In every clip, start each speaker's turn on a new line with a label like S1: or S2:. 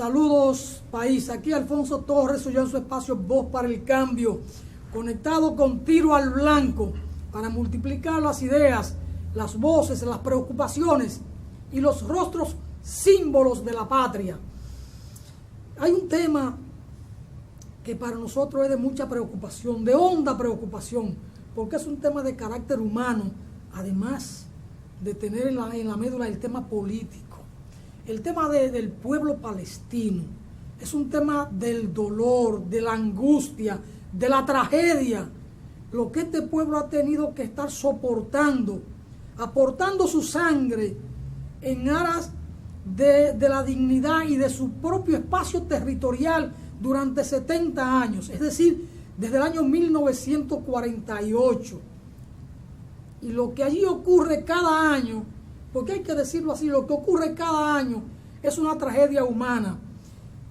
S1: Saludos país, aquí Alfonso Torres, soy yo en su espacio Voz para el Cambio, conectado con Tiro al Blanco para multiplicar las ideas, las voces, las preocupaciones y los rostros símbolos de la patria. Hay un tema que para nosotros es de mucha preocupación, de honda preocupación, porque es un tema de carácter humano, además de tener en la médula el tema político. El tema del pueblo palestino es un tema del dolor, de la angustia, de la tragedia, lo que este pueblo ha tenido que estar soportando, aportando su sangre en aras de la dignidad y de su propio espacio territorial durante 70 años, es decir, desde el año 1948. Y lo que allí ocurre cada año, porque hay que decirlo así, lo que ocurre cada año es una tragedia humana.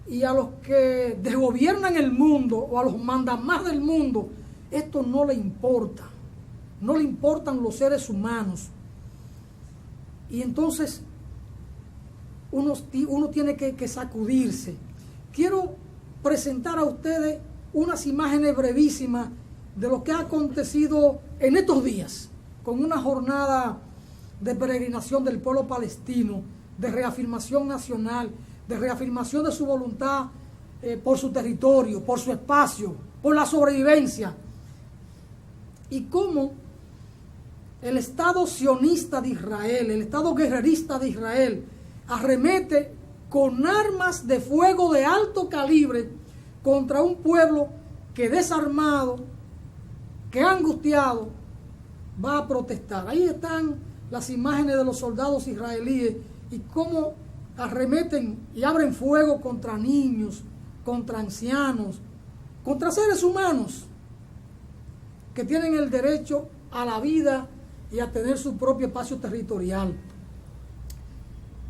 S1: Y a los que desgobiernan el mundo o a los mandamás del mundo, esto no le importa. No le importan los seres humanos. Y entonces uno tiene que sacudirse. Quiero presentar a ustedes unas imágenes brevísimas de lo que ha acontecido en estos días, con una jornada de peregrinación del pueblo palestino, de reafirmación nacional, de reafirmación de su voluntad por su territorio, por su espacio, por la sobrevivencia. Y cómo el Estado sionista de Israel, el Estado guerrerista de Israel, arremete con armas de fuego de alto calibre contra un pueblo que desarmado, que angustiado, va a protestar. Ahí están las imágenes de los soldados israelíes y cómo arremeten y abren fuego contra niños, contra ancianos, contra seres humanos que tienen el derecho a la vida y a tener su propio espacio territorial.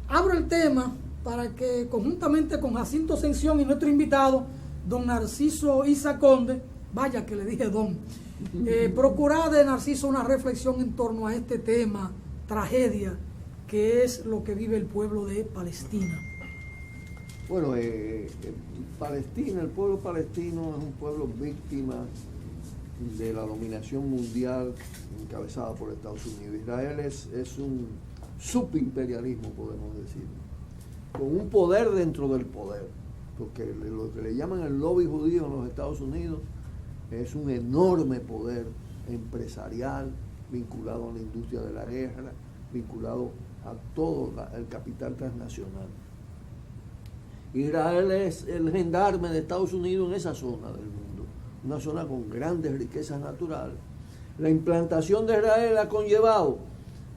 S1: Abro el tema para que conjuntamente con Jacinto Ascensión y nuestro invitado, don Narciso Isa Conde, vaya que le dije don, procurar de Narciso una reflexión en torno a este tema, tragedia, que es lo que vive el pueblo de Palestina.
S2: Bueno, Palestina, el pueblo palestino es un pueblo víctima de la dominación mundial encabezada por Estados Unidos. Israel es un subimperialismo, podemos decir, con un poder dentro del poder, porque lo que le llaman el lobby judío en los Estados Unidos es un enorme poder empresarial vinculado a la industria de la guerra, vinculado a todo el capital transnacional. Israel es el gendarme de Estados Unidos en esa zona del mundo, una zona con grandes riquezas naturales. La implantación de Israel ha conllevado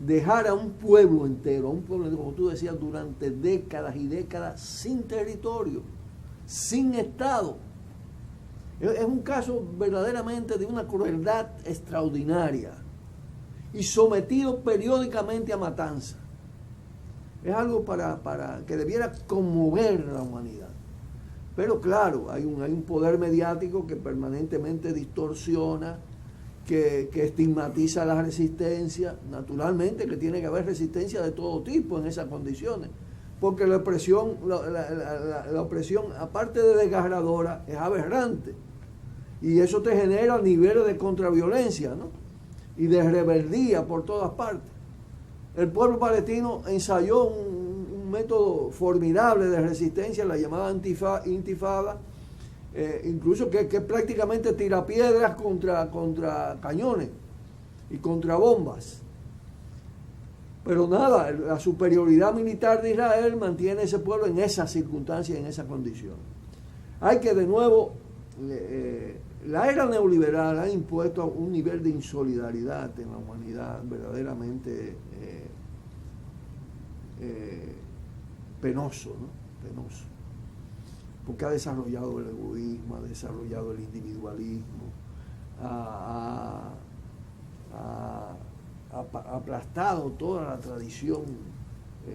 S2: dejar a un pueblo entero, como tú decías, durante décadas y décadas sin territorio, sin Estado. Es un caso verdaderamente de una crueldad extraordinaria y sometido periódicamente a matanza. Es algo para que debiera conmover a la humanidad. Pero claro, hay un poder mediático que permanentemente distorsiona, que estigmatiza la resistencia. Naturalmente que tiene que haber resistencia de todo tipo en esas condiciones, porque la opresión, aparte de desgarradora, es aberrante. Y eso te genera niveles de contraviolencia, ¿no? Y de rebeldía por todas partes. El pueblo palestino ensayó un método formidable de resistencia, la llamada intifada, incluso que prácticamente tira piedras contra cañones y contra bombas. Pero nada, la superioridad militar de Israel mantiene a ese pueblo en esas circunstancias, en esas condiciones. Hay que de nuevo, la era neoliberal ha impuesto un nivel de insolidaridad en la humanidad verdaderamente penoso, ¿no? Penoso. Porque ha desarrollado el egoísmo, ha desarrollado el individualismo, ha aplastado toda la tradición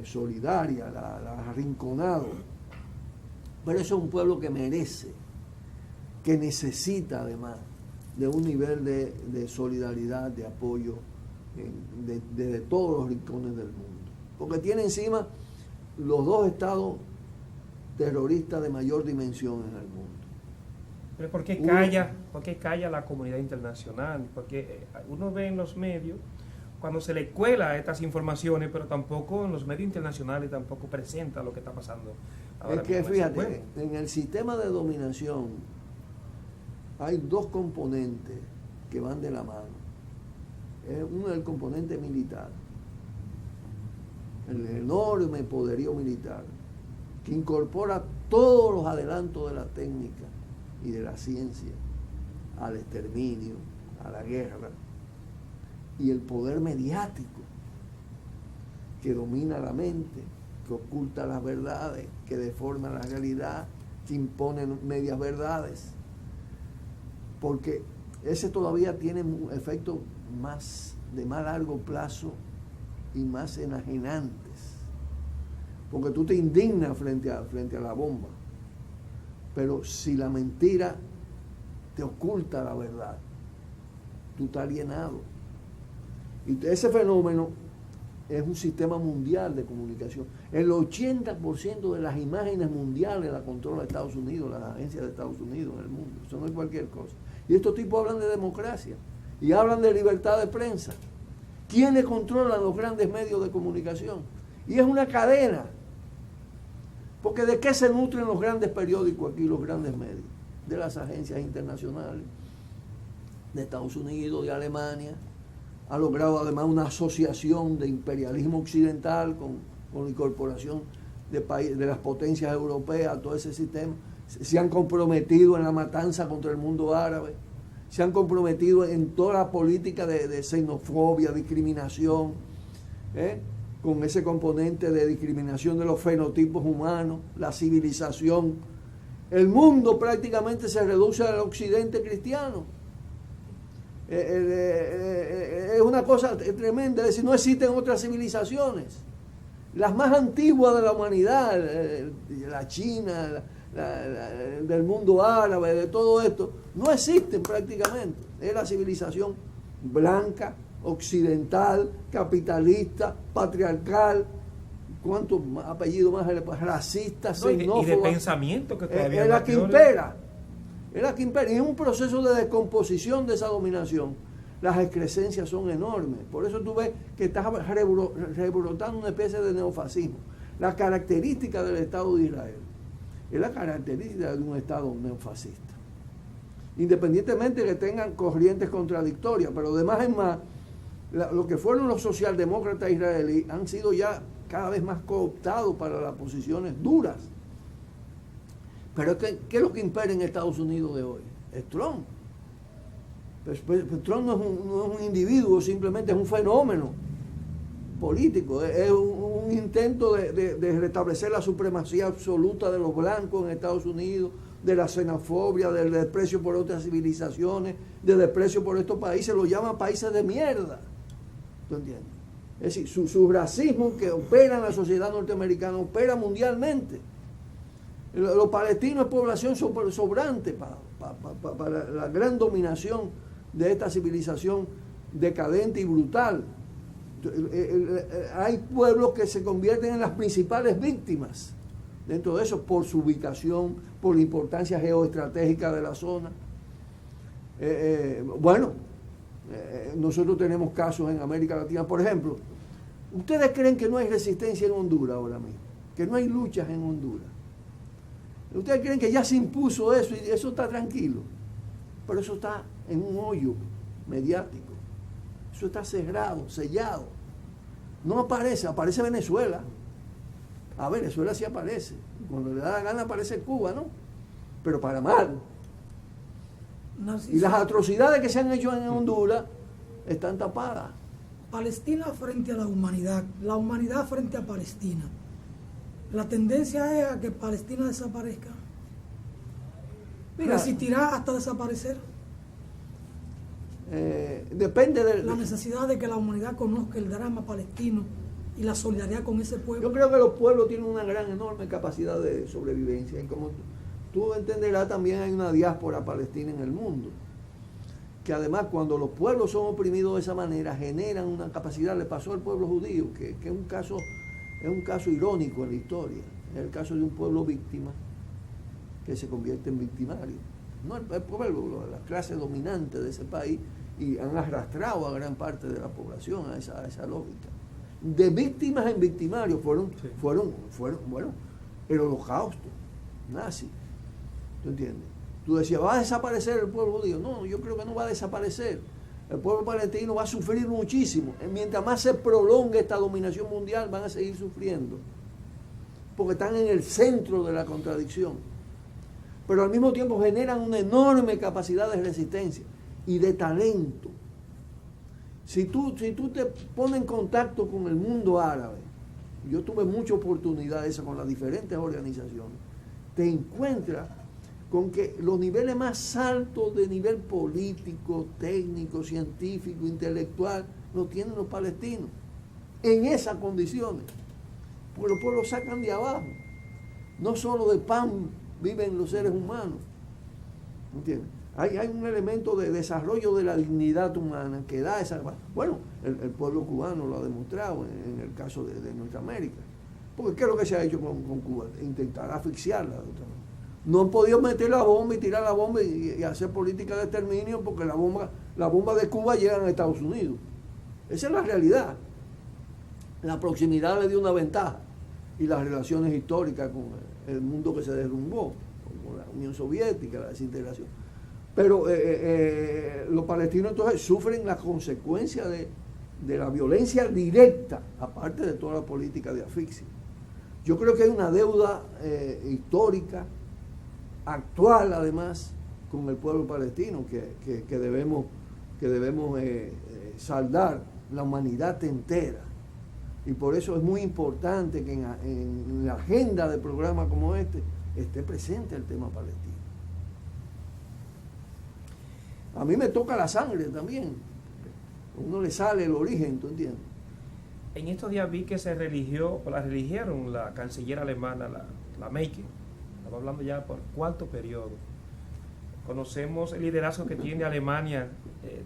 S2: solidaria, la ha arrinconado. Pero eso es un pueblo que merece, que necesita además de un nivel de solidaridad, de apoyo de todos los rincones del mundo. Porque tiene encima los dos estados terrorista de mayor dimensión en el mundo.
S3: Pero ¿por qué calla la comunidad internacional? Porque uno ve en los medios cuando se le cuela estas informaciones, pero tampoco en los medios internacionales tampoco presenta lo que está pasando ahora
S2: Es que
S3: mismo
S2: fíjate, en el sistema de dominación hay dos componentes que van de la mano. Uno es el componente militar, el enorme poderío militar, que incorpora todos los adelantos de la técnica y de la ciencia al exterminio, a la guerra, y el poder mediático que domina la mente, que oculta las verdades, que deforma la realidad, que impone medias verdades, porque ese todavía tiene efectos de más largo plazo y más enajenantes, porque tú te indignas frente a la bomba, pero si la mentira te oculta la verdad, tú estás alienado. Y ese fenómeno es un sistema mundial de comunicación. El 80% de las imágenes mundiales la controla Estados Unidos, las agencias de Estados Unidos en el mundo. Eso no es cualquier cosa. Y estos tipos hablan de democracia y hablan de libertad de prensa. ¿Quiénes controlan los grandes medios de comunicación? Y es una cadena. Porque ¿de qué se nutren los grandes periódicos aquí, los grandes medios? De las agencias internacionales, de Estados Unidos, de Alemania. Ha logrado además una asociación de imperialismo occidental con la incorporación de las potencias europeas a todo ese sistema. Se han comprometido en la matanza contra el mundo árabe, se han comprometido en toda la política de xenofobia, discriminación, con ese componente de discriminación de los fenotipos humanos, la civilización. El mundo prácticamente se reduce al occidente cristiano. Es una cosa tremenda, es decir, no existen otras civilizaciones. Las más antiguas de la humanidad, la China, del mundo árabe, de todo esto, no existen prácticamente. Es la civilización blanca, occidental, capitalista, patriarcal, ¿cuántos apellidos más? Racista, xenófoba.
S3: Y de pensamiento que todavía
S2: es la que impera. Es la que impera. Y en un proceso de descomposición de esa dominación, las excrescencias son enormes. Por eso tú ves que está rebrotando una especie de neofascismo. La característica del Estado de Israel es la característica de un Estado neofascista. Independientemente de que tengan corrientes contradictorias, pero de más en más, lo que fueron los socialdemócratas israelíes han sido ya cada vez más cooptados para las posiciones duras. Pero ¿qué es lo que impera en Estados Unidos de hoy? Es Trump. Pues Trump no es un individuo, simplemente es un fenómeno político. Es un intento de restablecer la supremacía absoluta de los blancos en Estados Unidos, de la xenofobia, del desprecio por otras civilizaciones, del desprecio por estos países. Lo llaman países de mierda. ¿Tú entiendes? Es decir, su racismo que opera en la sociedad norteamericana opera mundialmente. Los palestinos es población sobrante para la gran dominación de esta civilización decadente y brutal. Hay pueblos que se convierten en las principales víctimas dentro de eso por su ubicación, por la importancia geoestratégica de la zona. Nosotros tenemos casos en América Latina, por ejemplo. ¿Ustedes creen que no hay resistencia en Honduras ahora mismo? Que no hay luchas en Honduras. ¿Ustedes creen que ya se impuso eso y eso está tranquilo? Pero eso está en un hoyo mediático. Eso está cerrado, sellado. No aparece Venezuela. A Venezuela sí aparece. Cuando le da la gana aparece Cuba, ¿no? Pero para mal.
S1: Narciso.
S2: Y las atrocidades que se han hecho en Honduras están tapadas.
S1: Palestina frente a la humanidad frente a Palestina. La tendencia es a que Palestina desaparezca.
S2: Mira,
S1: ¿resistirá hasta desaparecer?
S2: Depende de
S1: la necesidad de que la humanidad conozca el drama palestino y la solidaridad con ese pueblo.
S2: Yo creo que los pueblos tienen una gran, enorme capacidad de sobrevivencia. Y como tú entenderás, también hay una diáspora palestina en el mundo. Que además, cuando los pueblos son oprimidos de esa manera, generan una capacidad. Le pasó al pueblo judío, que es un caso irónico en la historia. es el caso de un pueblo víctima que se convierte en victimario. No el pueblo, la clase dominante de ese país, y han arrastrado a gran parte de la población a esa lógica. De víctimas en victimarios fueron, bueno, el holocausto nazi. ¿Tú entiendes? Tú decías, ¿va a desaparecer el pueblo judío? No, yo creo que no va a desaparecer. El pueblo palestino va a sufrir muchísimo. Mientras más se prolongue esta dominación mundial, van a seguir sufriendo. Porque están en el centro de la contradicción. Pero al mismo tiempo generan una enorme capacidad de resistencia y de talento. Si tú te pones en contacto con el mundo árabe, yo tuve mucha oportunidad de eso con las diferentes organizaciones, te encuentras con que los niveles más altos de nivel político, técnico, científico, intelectual, lo tienen los palestinos, en esas condiciones. Porque los pueblos sacan de abajo. No solo de pan viven los seres humanos. ¿Entiendes? Hay un elemento de desarrollo de la dignidad humana que da esa... Bueno, el pueblo cubano lo ha demostrado en el caso de nuestra América. Porque ¿qué es lo que se ha hecho con Cuba? Intentar asfixiarla de otra manera. No han podido meter la bomba y tirar la bomba y hacer política de exterminio porque la bomba de Cuba llega a Estados Unidos. Esa es la realidad. La proximidad le dio una ventaja y las relaciones históricas con el mundo que se derrumbó, con la Unión Soviética, la desintegración. Pero los palestinos entonces sufren las consecuencias de la violencia directa, aparte de toda la política de asfixia. Yo creo que hay una deuda histórica, actual además, con el pueblo palestino que debemos saldar la humanidad entera. Y por eso es muy importante que en la agenda de programas como este esté presente el tema palestino. A mí me toca la sangre también. A uno le sale el origen, ¿tú entiendes?
S3: En estos días vi que se religieron la canciller alemana, la Merkel. Estamos hablando ya por cuarto periodo. Conocemos el liderazgo que tiene Alemania,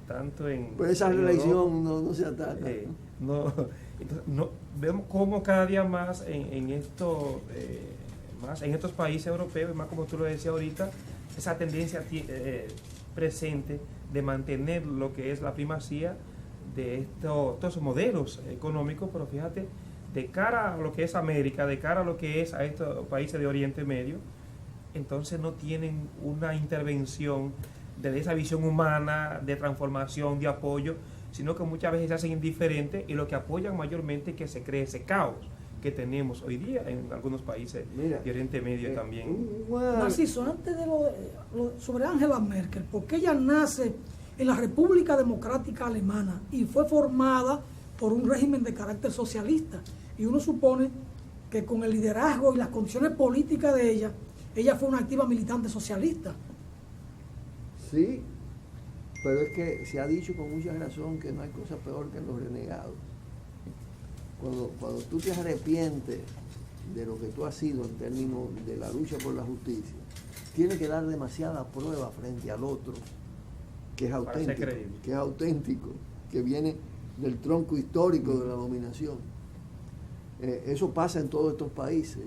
S3: tanto en...
S2: Pero esa religión no se ataca.
S3: Vemos cómo cada día más en estos países europeos, y más como tú lo decías ahorita, esa tendencia presente de mantener lo que es la primacía de estos modelos económicos, pero fíjate, de cara a lo que es América, de cara a lo que es a estos países de Oriente Medio, entonces no tienen una intervención de esa visión humana, de transformación, de apoyo, sino que muchas veces se hacen indiferentes y lo que apoyan mayormente es que se cree ese caos que tenemos hoy día en algunos países de Oriente Medio también.
S1: Narciso, antes de sobre Angela Merkel, porque ella nace en la República Democrática Alemana y fue formada por un régimen de carácter socialista, y uno supone que con el liderazgo y las condiciones políticas de ella fue una activa militante socialista.
S2: Sí, pero es que se ha dicho con mucha razón que no hay cosa peor que los renegados. Cuando tú te arrepientes de lo que tú has sido en términos de la lucha por la justicia, tienes que dar demasiada prueba frente al otro que es auténtico, que viene del tronco histórico de la dominación. Eso pasa en todos estos países.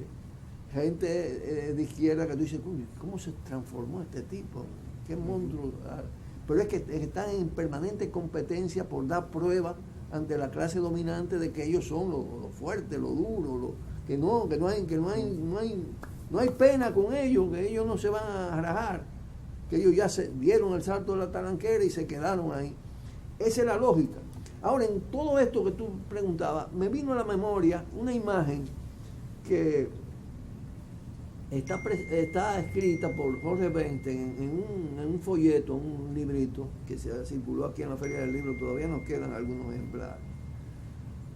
S2: Gente de izquierda que tú dices, ¿cómo se transformó este tipo? ¿Qué monstruo? Pero es que están en permanente competencia por dar prueba ante la clase dominante de que ellos son lo fuerte, lo duro, que no hay pena con ellos, que ellos no se van a rajar, que ellos ya se dieron el salto de la talanquera y se quedaron ahí. Esa es la lógica. Ahora, en todo esto que tú preguntabas, me vino a la memoria una imagen que está escrita por Jorge Benten en un folleto, un librito que se circuló aquí en la Feria del Libro, todavía nos quedan algunos ejemplares,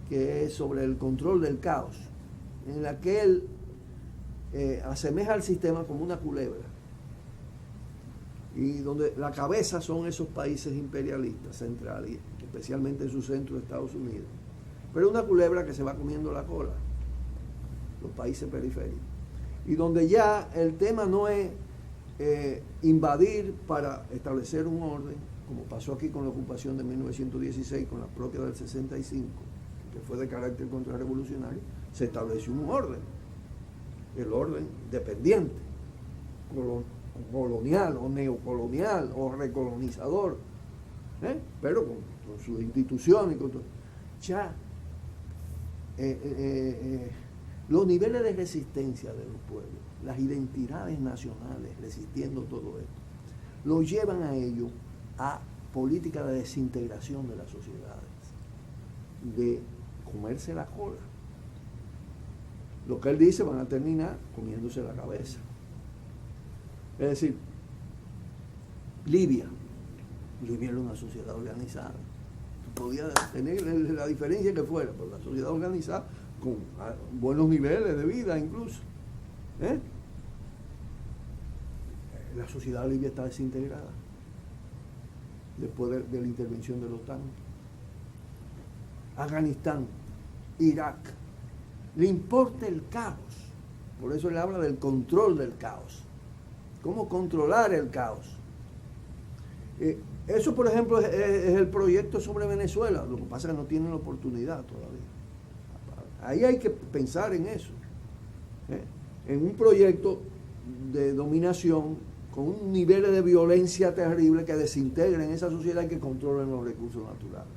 S2: que es sobre el control del caos, en la que él asemeja al sistema como una culebra, y donde la cabeza son esos países imperialistas centrales, especialmente en su centro, Estados Unidos, pero una culebra que se va comiendo la cola, los países periféricos, y donde ya el tema no es invadir para establecer un orden, como pasó aquí con la ocupación de 1916, con la propia del 65, que fue de carácter contrarrevolucionario, se estableció un orden. el orden dependiente, colonial o neocolonial o recolonizador, pero con sus instituciones, con todo. Ya los niveles de resistencia de los pueblos, las identidades nacionales resistiendo todo esto, lo llevan a ellos a políticas de desintegración de las sociedades, de comerse la cola. Lo que él dice, van a terminar comiéndose la cabeza. Es decir, Libia era una sociedad organizada. Podía tener la diferencia que fuera, pero la sociedad organizada con buenos niveles de vida incluso. La sociedad libia está desintegrada después de la intervención de la OTAN. Afganistán, Irak, le importa el caos. Por eso él habla del control del caos. ¿Cómo controlar el caos? Eso, por ejemplo, es el proyecto sobre Venezuela. Lo que pasa es que no tienen la oportunidad todavía. Ahí hay que pensar en eso. En un proyecto de dominación con un nivel de violencia terrible que desintegren esa sociedad y que controlen los recursos naturales.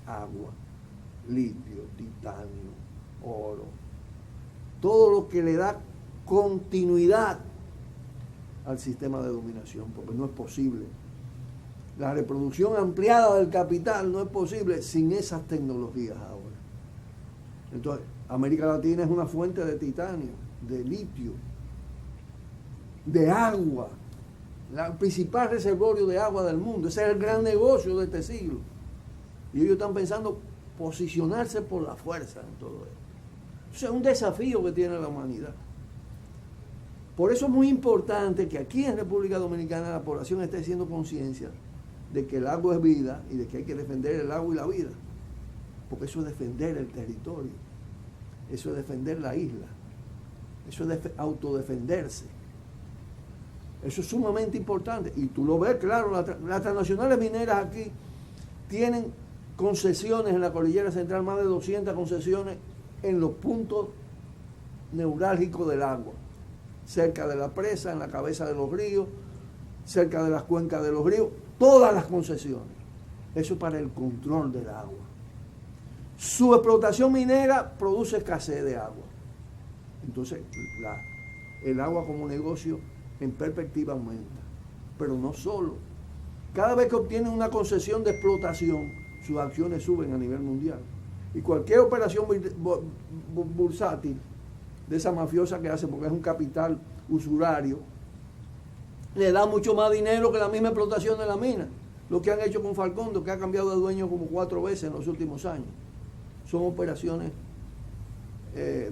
S2: Agua, litio, titanio, oro. Todo lo que le da continuidad al sistema de dominación, porque no es posible. La reproducción ampliada del capital no es posible sin esas tecnologías ahora. Entonces, América Latina es una fuente de titanio, de litio, de agua, el principal reservorio de agua del mundo. Ese es el gran negocio de este siglo. Y ellos están pensando posicionarse por la fuerza en todo esto. Eso es un desafío que tiene la humanidad. Por eso es muy importante que aquí en República Dominicana la población esté haciendo conciencia de que el agua es vida y de que hay que defender el agua y la vida. Porque eso es defender el territorio, eso es defender la isla, eso es autodefenderse. Eso es sumamente importante. Y tú lo ves, claro, las transnacionales mineras aquí tienen concesiones en la cordillera central, más de 200 concesiones en los puntos neurálgicos del agua, cerca de la presa, en la cabeza de los ríos, cerca de las cuencas de los ríos, todas las concesiones. Eso para el control del agua. Su explotación minera produce escasez de agua. Entonces, el agua como negocio en perspectiva aumenta. Pero no solo. Cada vez que obtienen una concesión de explotación, sus acciones suben a nivel mundial. Y cualquier operación bursátil de esa mafiosa que hace, porque es un capital usurario, le da mucho más dinero que la misma explotación de la mina. Lo que han hecho con Falcondo, que ha cambiado de dueño como 4 veces en los últimos años. Son operaciones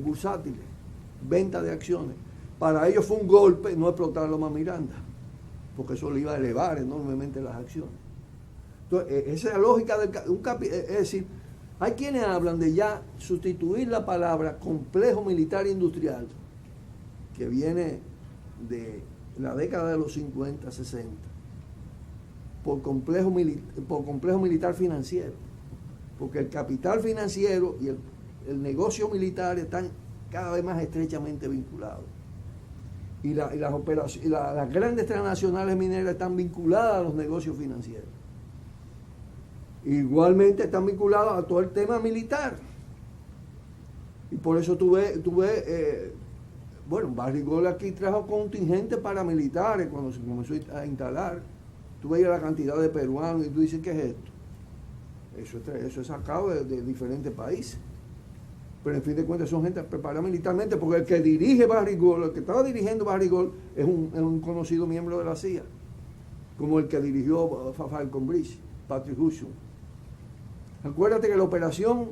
S2: bursátiles, venta de acciones. Para ellos fue un golpe no explotar Loma Miranda, porque eso le iba a elevar enormemente las acciones. Entonces, esa es la lógica del es decir, hay quienes hablan de ya sustituir la palabra complejo militar industrial, que viene de la década de los 50, 60, por complejo militar financiero, porque el capital financiero y el negocio militar están cada vez más estrechamente vinculados. Y las grandes transnacionales mineras están vinculadas a los negocios financieros. Igualmente están vinculados a todo el tema militar. Y por eso tú ves Barrigol aquí trajo contingentes paramilitares cuando se comenzó a instalar. Tú veías la cantidad de peruanos y tú dices, ¿qué es esto? Eso es sacado de diferentes países. Pero en fin de cuentas son gente preparada militarmente, porque el que dirige Barrigol, el que estaba dirigiendo Barrigol, es un conocido miembro de la CIA, como el que dirigió Falcon Bridge, Patrick Husson. Acuérdate que la operación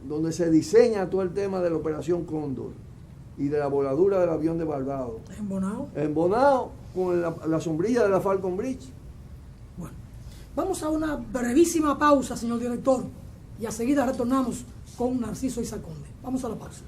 S2: donde se diseña todo el tema de la operación Cóndor y de la voladura del avión de Barbados. ¿En Bonao? Con la sombrilla de la Falcon Bridge.
S1: Bueno, vamos a una brevísima pausa, señor director, y a seguida retornamos con Narciso Izaconde. Vamos a la pausa.